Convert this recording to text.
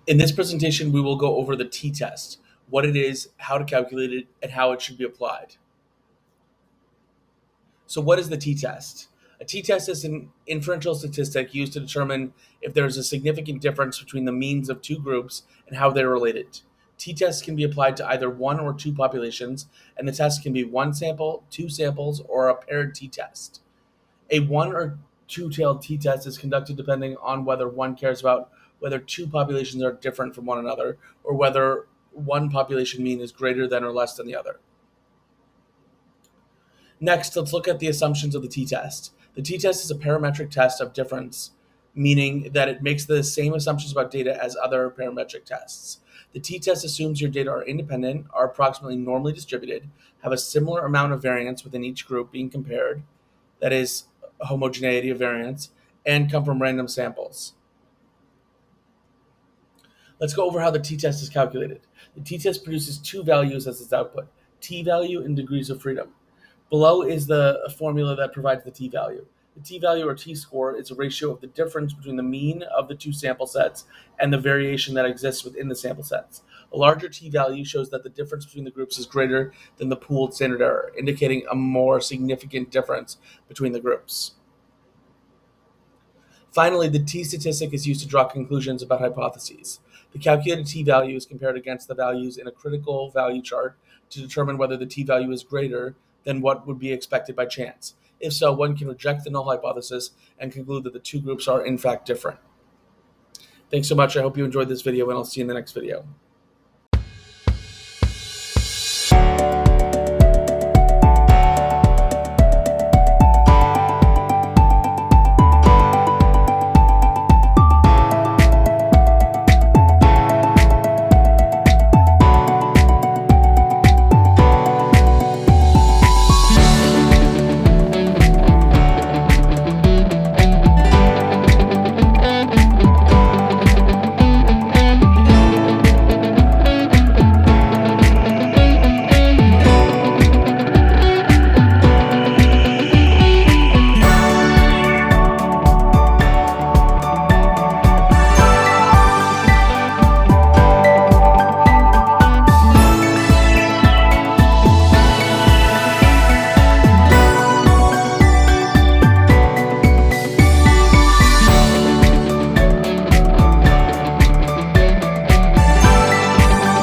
In this presentation, we will go over the t-test, what it is, how to calculate it, and how it should be applied. So what is the t-test? A t-test is an inferential statistic used to determine if there is a significant difference between the means of two groups and how they're related. T-tests can be applied to either one or two populations, and the test can be one sample, two samples, or a paired t-test. A one or two-tailed t-test is conducted depending on whether one cares about whether two populations are different from one another or whether one population mean is greater than or less than the other. Next, let's look at the assumptions of the t-test. The t-test is a parametric test of difference, meaning that it makes the same assumptions about data as other parametric tests. The t-test assumes your data are independent, are approximately normally distributed, have a similar amount of variance within each group being compared, that is, homogeneity of variance, and come from random samples. Let's go over how the t-test is calculated. The t-test produces two values as its output, t-value and degrees of freedom. Below is the formula that provides the t-value. The t-value or t-score is a ratio of the difference between the mean of the two sample sets and the variation that exists within the sample sets. A larger t-value shows that the difference between the groups is greater than the pooled standard error, indicating a more significant difference between the groups. Finally, the t-statistic is used to draw conclusions about hypotheses. The calculated t-value is compared against the values in a critical value chart to determine whether the t-value is greater than what would be expected by chance. If so, one can reject the null hypothesis and conclude that the two groups are in fact different. Thanks so much. I hope you enjoyed this video, and I'll see you in the next video.